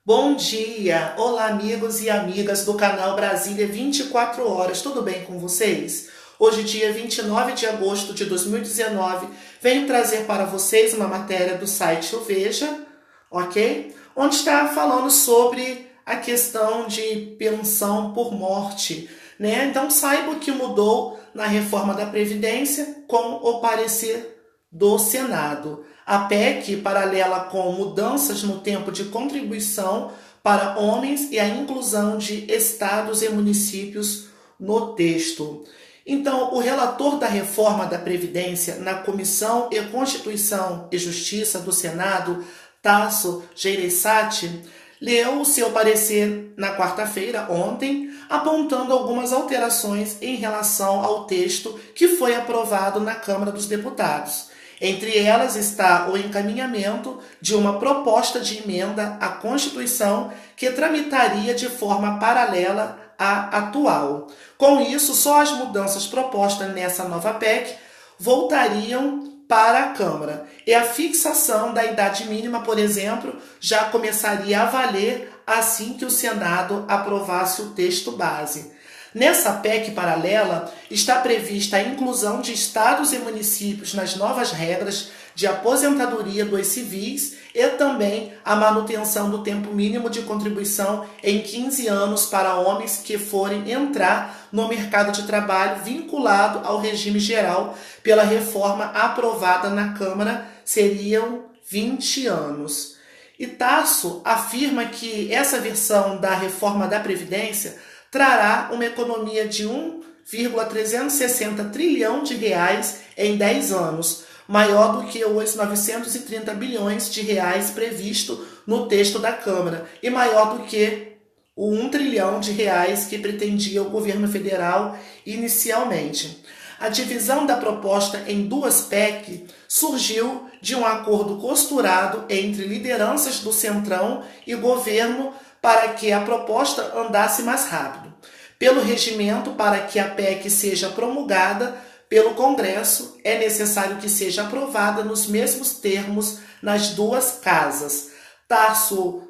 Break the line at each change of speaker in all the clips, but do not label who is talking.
Bom dia! Olá, amigos e amigas do canal Brasília 24 horas, tudo bem com vocês? Hoje, dia 29 de agosto de 2019, venho trazer para vocês uma matéria do site O Veja, ok? Onde está falando sobre a questão de pensão por morte, né? Então, saiba o que mudou na reforma da Previdência com o parecer do Senado. A PEC, paralela com mudanças no tempo de contribuição para homens e a inclusão de estados e municípios no texto. Então, o relator da reforma da Previdência na Comissão de Constituição e Justiça do Senado, Tasso Gereissati, leu o seu parecer na quarta-feira, ontem, apontando algumas alterações em relação ao texto que foi aprovado na Câmara dos Deputados. Entre elas está o encaminhamento de uma proposta de emenda à Constituição que tramitaria de forma paralela à atual. Com isso, só as mudanças propostas nessa nova PEC voltariam para a Câmara. E a fixação da idade mínima, por exemplo, já começaria a valer assim que o Senado aprovasse o texto base. Nessa PEC paralela, está prevista a inclusão de estados e municípios nas novas regras de aposentadoria dos civis e também a manutenção do tempo mínimo de contribuição em 15 anos para homens que forem entrar no mercado de trabalho vinculado ao regime geral pela reforma aprovada na Câmara, seriam 20 anos. E Tasso afirma que essa versão da reforma da Previdência trará uma economia de 1,360 trilhão de reais em 10 anos, maior do que os 930 bilhões de reais previsto no texto da Câmara e maior do que o 1 trilhão de reais que pretendia o governo federal inicialmente. A divisão da proposta em duas PEC surgiu de um acordo costurado entre lideranças do Centrão e governo para que a proposta andasse mais rápido. Pelo regimento, para que a PEC seja promulgada pelo Congresso, é necessário que seja aprovada nos mesmos termos nas duas casas. Tasso,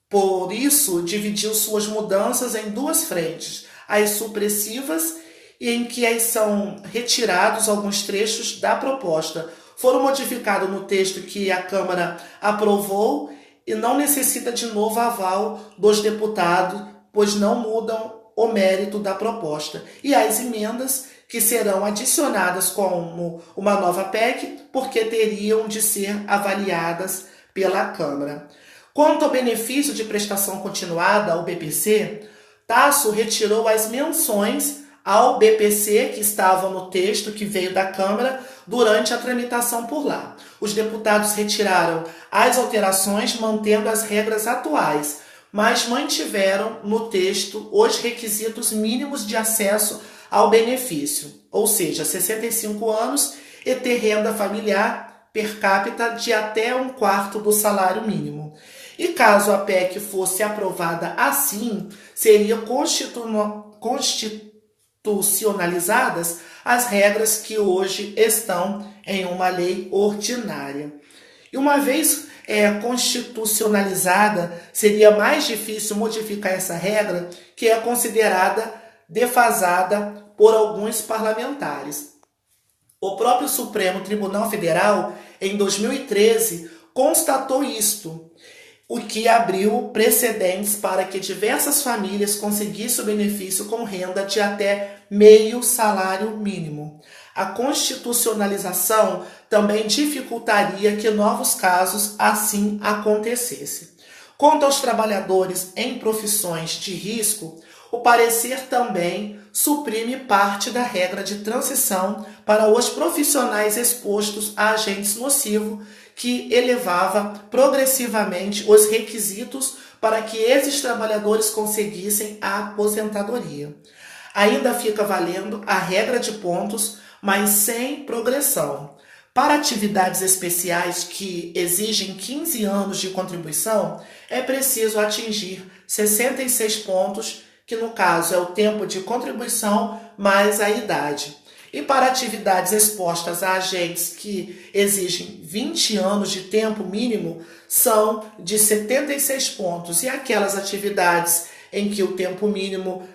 por isso, dividiu suas mudanças em duas frentes: as supressivas, em que são retirados alguns trechos da proposta. Foram modificados no texto que a Câmara aprovou e não necessita de novo aval dos deputados, pois não mudam o mérito da proposta. E as emendas que serão adicionadas como uma nova PEC, porque teriam de ser avaliadas pela Câmara. Quanto ao benefício de prestação continuada, o BPC, Tasso retirou as menções ao BPC que estavam no texto que veio da Câmara durante a tramitação por lá. Os deputados retiraram as alterações mantendo as regras atuais, mas mantiveram no texto os requisitos mínimos de acesso ao benefício, ou seja, 65 anos e ter renda familiar per capita de até 1/4 do salário mínimo. E caso a PEC fosse aprovada assim, seria constitucionalizadas as regras que hoje estão em uma lei ordinária. E uma vez constitucionalizada, seria mais difícil modificar essa regra, que é considerada defasada por alguns parlamentares. O próprio Supremo Tribunal Federal, em 2013, constatou isto, o que abriu precedentes para que diversas famílias conseguissem o benefício com renda de até meio salário mínimo. A constitucionalização também dificultaria que novos casos assim acontecessem. Quanto aos trabalhadores em profissões de risco, o parecer também suprime parte da regra de transição para os profissionais expostos a agentes nocivos, que elevava progressivamente os requisitos para que esses trabalhadores conseguissem a aposentadoria. Ainda fica valendo a regra de pontos, mas sem progressão. Para atividades especiais que exigem 15 anos de contribuição, é preciso atingir 66 pontos, que no caso é o tempo de contribuição mais a idade. E para atividades expostas a agentes que exigem 20 anos de tempo mínimo, são de 76 pontos. E aquelas atividades em que o tempo mínimo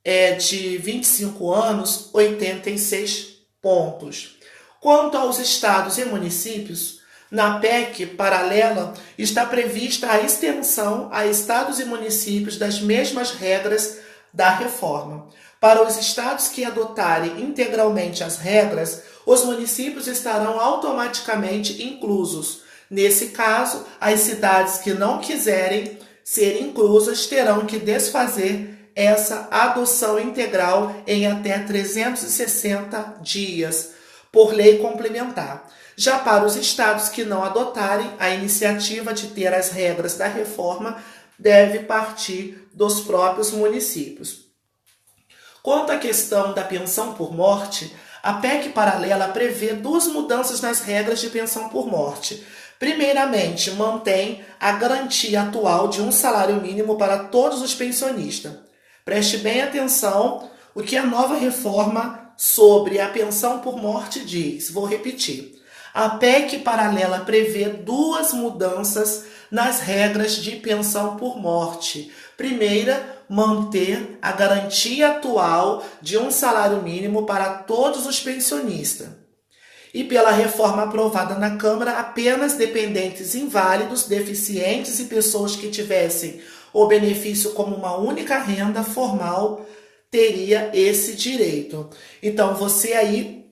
é de 25 anos, 86 pontos. Quanto aos estados e municípios, na PEC paralela está prevista a extensão a estados e municípios das mesmas regras da reforma. Para os estados que adotarem integralmente as regras, os municípios estarão automaticamente inclusos. Nesse caso, as cidades que não quiserem ser inclusas terão que desfazer essa adoção integral em até 360 dias, por lei complementar. Já para os estados que não adotarem, a iniciativa de ter as regras da reforma deve partir dos próprios municípios. Quanto à questão da pensão por morte, a PEC paralela prevê duas mudanças nas regras de pensão por morte. Primeiramente, mantém a garantia atual de um salário mínimo para todos os pensionistas. Preste bem atenção o que a nova reforma sobre a pensão por morte diz. Vou repetir. A PEC paralela prevê duas mudanças nas regras de pensão por morte. Primeira, manter a garantia atual de um salário mínimo para todos os pensionistas. E pela reforma aprovada na Câmara, apenas dependentes inválidos, deficientes e pessoas que tivessem o benefício como uma única renda formal teria esse direito. Então, você aí,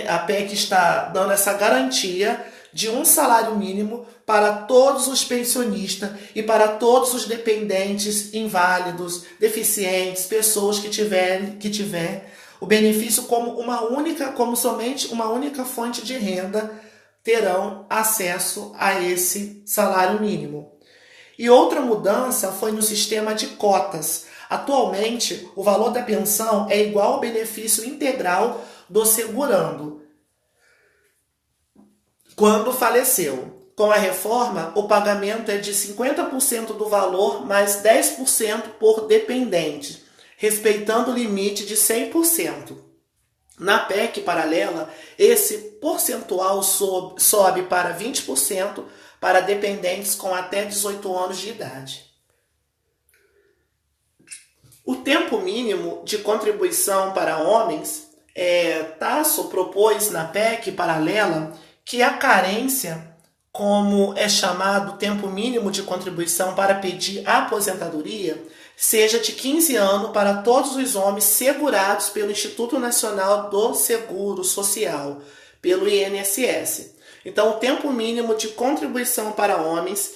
a PEC está dando essa garantia de um salário mínimo para todos os pensionistas e para todos os dependentes inválidos, deficientes, pessoas que tiver o benefício como somente uma única fonte de renda terão acesso a esse salário mínimo. E outra mudança foi no sistema de cotas. Atualmente, o valor da pensão é igual ao benefício integral do segurando quando faleceu. Com a reforma, o pagamento é de 50% do valor mais 10% por dependente, respeitando o limite de 100%. Na PEC paralela, esse percentual sobe para 20% para dependentes com até 18 anos de idade. O tempo mínimo de contribuição para homens, Tasso propôs na PEC paralela que a carência, como é chamado tempo mínimo de contribuição para pedir aposentadoria, seja de 15 anos para todos os homens segurados pelo Instituto Nacional do Seguro Social, pelo INSS. Então, o tempo mínimo de contribuição para homens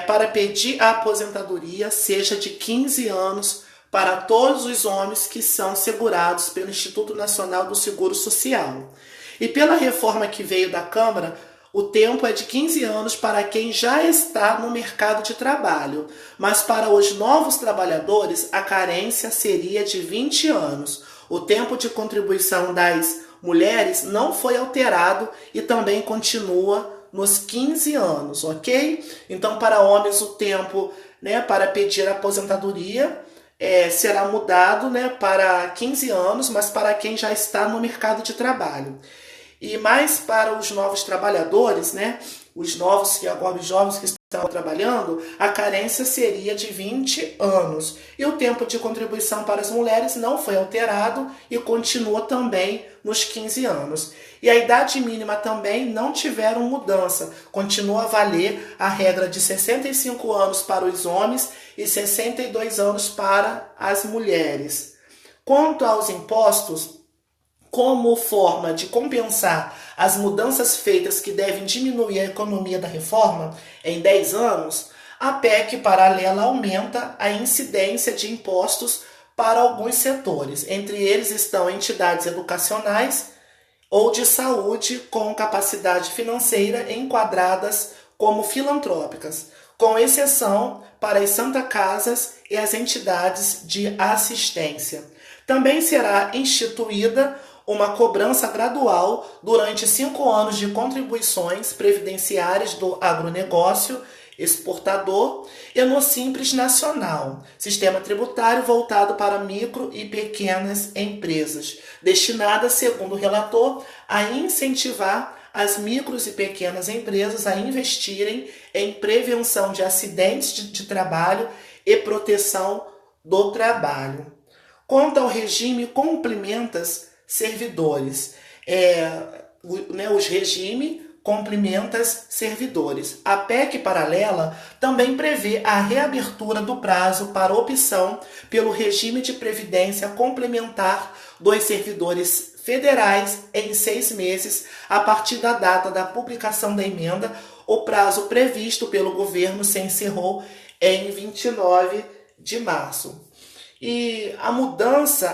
para pedir aposentadoria seja de 15 anos para todos os homens que são segurados pelo Instituto Nacional do Seguro Social. E pela reforma que veio da Câmara, o tempo é de 15 anos para quem já está no mercado de trabalho, mas para os novos trabalhadores a carência seria de 20 anos. O tempo de contribuição das mulheres não foi alterado e também continua nos 15 anos, ok? Então, para homens, o tempo para pedir aposentadoria será mudado para 15 anos, mas para quem já está no mercado de trabalho. E mais para os novos trabalhadores, os jovens que estão trabalhando, a carência seria de 20 anos. E o tempo de contribuição para as mulheres não foi alterado e continua também nos 15 anos. E a idade mínima também não tiveram mudança. Continua a valer a regra de 65 anos para os homens e 62 anos para as mulheres. Quanto aos impostos, como forma de compensar as mudanças feitas que devem diminuir a economia da reforma em 10 anos, a PEC paralela aumenta a incidência de impostos para alguns setores. Entre eles estão entidades educacionais ou de saúde com capacidade financeira enquadradas como filantrópicas, com exceção para as Santa Casas e as entidades de assistência. Também será instituída uma cobrança gradual durante 5 anos de contribuições previdenciárias do agronegócio exportador, e no Simples Nacional, sistema tributário voltado para micro e pequenas empresas, destinada, segundo o relator, a incentivar as micros e pequenas empresas a investirem em prevenção de acidentes de trabalho e proteção do trabalho. Quanto ao regime complementas servidores, os regime complementas servidores. A PEC paralela também prevê a reabertura do prazo para opção pelo regime de previdência complementar dos servidores federais em 6 meses a partir da data da publicação da emenda. O prazo previsto pelo governo se encerrou em 29 de março. E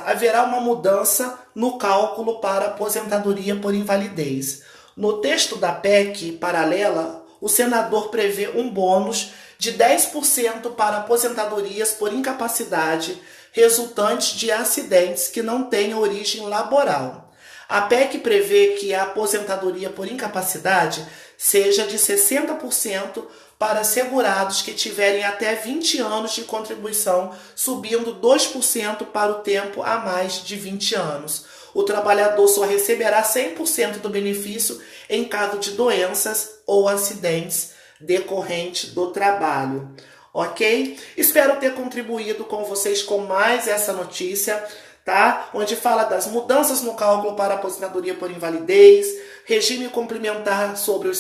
haverá uma mudança no cálculo para aposentadoria por invalidez. No texto da PEC paralela, o senador prevê um bônus de 10% para aposentadorias por incapacidade resultantes de acidentes que não tenham origem laboral. A PEC prevê que a aposentadoria por incapacidade seja de 60% para segurados que tiverem até 20 anos de contribuição, subindo 2% para o tempo a mais de 20 anos. O trabalhador só receberá 100% do benefício em caso de doenças ou acidentes decorrentes do trabalho. Ok? Espero ter contribuído com vocês com mais essa notícia, tá? Onde fala das mudanças no cálculo para aposentadoria por invalidez, regime complementar sobre os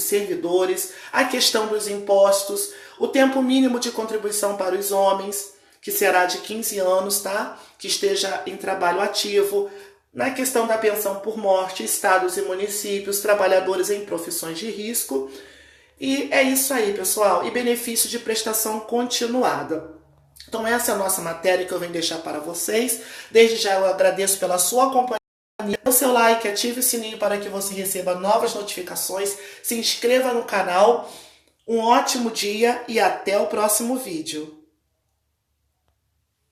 servidores, a questão dos impostos, o tempo mínimo de contribuição para os homens, que será de 15 anos, tá? Que esteja em trabalho ativo, na questão da pensão por morte, estados e municípios, trabalhadores em profissões de risco. E é isso aí, pessoal. E benefício de prestação continuada. Então essa é a nossa matéria que eu venho deixar para vocês. Desde já eu agradeço pela sua companhia. Dê o seu like, ative o sininho para que você receba novas notificações. Se inscreva no canal. Um ótimo dia e até o próximo vídeo.